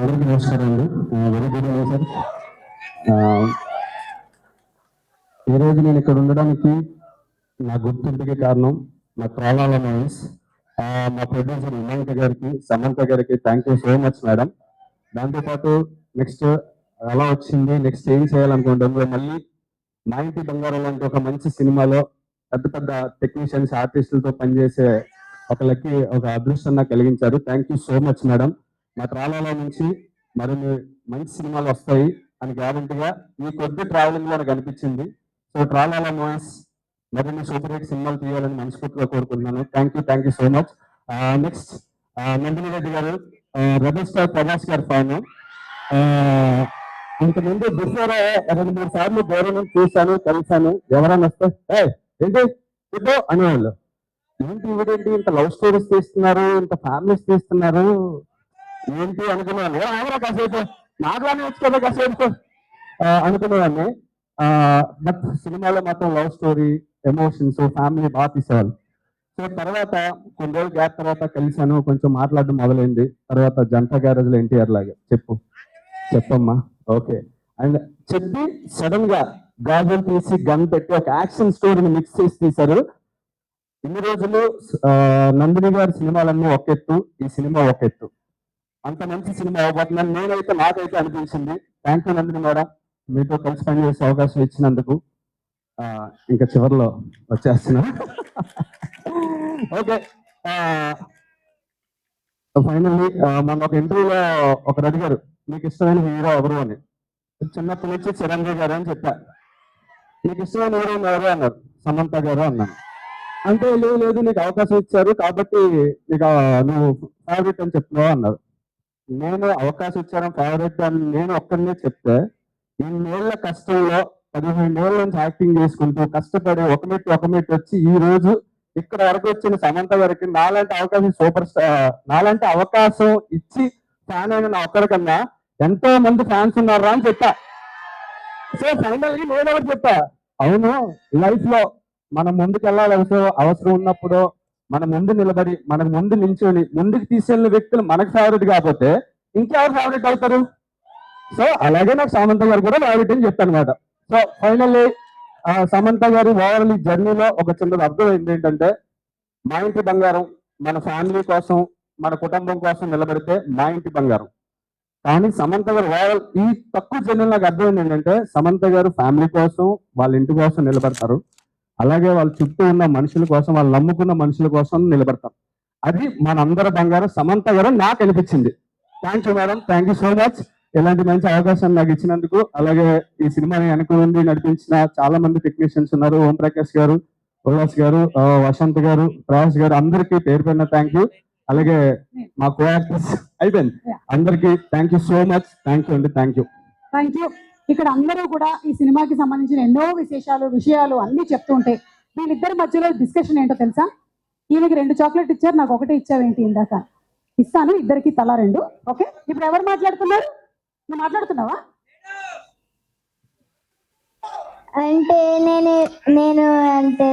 అందరికీ నమస్కారం అండి. Very good evening sir. ఈరోజు నేను ఇక్కడ ఉండడానికి నా గుర్తింపుకి కారణం మా ప్రాణాల మూవీస్, మా ప్రొడ్యూసర్ హిమాంక గారికి, సమంత గారికి thank you so much madam. దాంతోపాటు నెక్స్ట్ ఎలా వచ్చింది, నెక్స్ట్ ఏం చేయాలనుకుంటాము, మళ్ళీ మా ఇంటి బంగారం లాంటి ఒక మంచి సినిమాలో పెద్ద పెద్ద టెక్నీషియన్స్ ఆర్టిస్టులతో పనిచేసే ఒక అదృష్టం నాకు కలిగించారు. Thank you so much madam. మా ట్రాలాలో నుంచి మరిన్ని మంచి సినిమాలు వస్తాయి అని గ్యారంటీగా ఈ కొద్ది ట్రావెలింగ్ లో నాకు అనిపించింది. సో ట్రాలాలో మూవీస్ మరిన్ని సూపర్ హిట్ సినిమాలు తీయాలని మనస్ఫూర్తిగా కోరుకుంటున్నాను. Thank you so much. Next Nandini Reddy గారు, రెబల్ స్టార్ ప్రభాస్ గారి ఫ్యాన్. ఇంతకుముందు బిఫోర్ 2-3 సార్లు గౌరవం చూశాను, కలిశాను. ఎవరైనా వస్తే ఏంటి ఇదో అనేవాళ్ళు. ఏంటి ఇవిడేంటి ఇంత లవ్ స్టోరీస్ తీస్తున్నారు, ఇంత ఫ్యామిలీస్ తీస్తున్నారు ఏంటి అనుకున్నాను. ఎవరో కాసేపు నాకులానే వచ్చి కదా కాసేపు అనుకునేవాడిని. బట్ సినిమాలో మాత్రం లవ్ స్టోరీ, ఎమోషన్స్, ఫ్యామిలీ బాగా తీసేవాళ్ళు. సో తర్వాత కొన్ని రోజులు గ్యాప్ తర్వాత కలిశాను, కొంచెం మాట్లాడడం మొదలైంది. తర్వాత జంట గ్యారేజ్లో ఎన్టీఆర్ లాగా చెప్పమ్మా ఓకే అండ్ చెప్పి సడన్ గా గాజులు తీసి గన్ పెట్టి ఒక యాక్షన్ స్టోరీని మిక్స్ చేసి తీశారు. ఇన్ని రోజులు నందిని గారి సినిమాలన్నీ ఒక ఎత్తు, ఈ సినిమా ఒక ఎత్తు. అంత మంచి సినిమా అవ్వబోతుందని నాకైతే అనిపించింది. థ్యాంక్ యూ నందిని మేడం, మీతో కలిసి పనిచేసే అవకాశం ఇచ్చినందుకు. ఇంకా చివరిలో వచ్చేస్తున్నా. ఓకే, ఫైనల్లీ మన ఒక ఇంటర్వ్యూలో ఒకరు అడిగారు మీకు ఇష్టమైన హీరో ఎవరు అని. చిన్నప్పటి నుంచి చిరంజీవి గారు అని చెప్పా. నీకు ఇష్టమైన హీరో ఎవరు అన్నారు. సమంత గారు అన్నాను. అంటే లేదు నీకు అవకాశం ఇచ్చారు కాబట్టి నీకు నువ్వు ఫేవరెట్ అని చెప్తున్నావు అన్నారు. నేను అవకాశం ఇచ్చాను ఫేవరెట్ అని నేను ఒక్కరినే చెప్తే, ఇన్నేళ్ల కష్టంలో 15 ఏళ్ళ నుంచి యాక్టింగ్ చేసుకుంటూ కష్టపడి ఒక మెట్టు వచ్చి ఈ రోజు ఇక్కడ వరకు వచ్చిన సమంత గారికి నాలాంటి అవకాశం ఇచ్చి ఫ్యాన్ అయిన నా ఒక్కరికన్నా ఎంతో మంది ఫ్యాన్స్ ఉన్నారా అని చెప్పా. సో ఫైనల్గా నేను ఎవరు చెప్పా, అవును లైఫ్ లో మనం ముందుకు వెళ్ళాలి అవసరం ఉన్నప్పుడు మన ముందు నిలబడి మనకు ముందు నించొని ముందుకు తీసుకెళ్ళిన వ్యక్తులు మనకు ఫేవరెట్ కాకపోతే ఇంకెవరు ఫేవరెట్ అవుతారు. సో అలాగే నాకు సమంత గారు కూడా ఫేవరెట్ అని చెప్పాను అనమాట. సో ఫైనల్లీ సమంత గారి ఓవరాల్ జర్నీలో ఒక చిన్నది అర్థమైంది ఏంటంటే, మా ఇంటి బంగారం మన ఫ్యామిలీ కోసం మన కుటుంబం కోసం నిలబడితే మా ఇంటి బంగారం. కానీ సమంత గారు ఓవరాల్ ఈ తక్కువ జర్నీలో నాకు అర్థమైంది ఏంటంటే, సమంత గారు ఫ్యామిలీ కోసం వాళ్ళ ఇంటి కోసం నిలబడతారు, అలాగే వాళ్ళ చుట్టూ ఉన్న మనుషుల కోసం, వాళ్ళు నమ్ముకున్న మనుషుల కోసం నిలబడతారు. అది మనందరి బంగారం సమంత గారు నాకు అనిపించింది. Thank you madam, thank you so much ఇలాంటి మంచి అవకాశం నాకు ఇచ్చినందుకు. అలాగే ఈ సినిమాని వెనక నడిపించిన చాలా మంది టెక్నీషియన్స్ ఉన్నారు. ఓం ప్రకాష్ గారు, ఉల్లాస్ గారు, వసంత్ గారు, ప్రయాస్ గారు, అందరికీ పేరు పైన థ్యాంక్ యూ. అలాగే మా కో యాక్టర్స్ అయిపోయింది అందరికీ thank you so much. Thank you అండి, థ్యాంక్ యూ. ఇక్కడ అందరూ కూడా ఈ సినిమాకి సంబంధించిన ఎన్నో విషయాలు అన్ని చెప్తూ ఉంటాయి. వీళ్ళిద్దరి మధ్యలో డిస్కషన్ ఏంటో తెలుసా? ఈయనకి 2 చాక్లెట్ ఇచ్చారు, నాకు ఒకటే ఇచ్చావేంటి? ఇందాక ఇస్తాను, ఇద్దరికి తలా 2. ఓకే, ఇప్పుడు ఎవరు మాట్లాడుతున్నారు? నువ్వు మాట్లాడుతున్నావా? అంటే నేను అంటే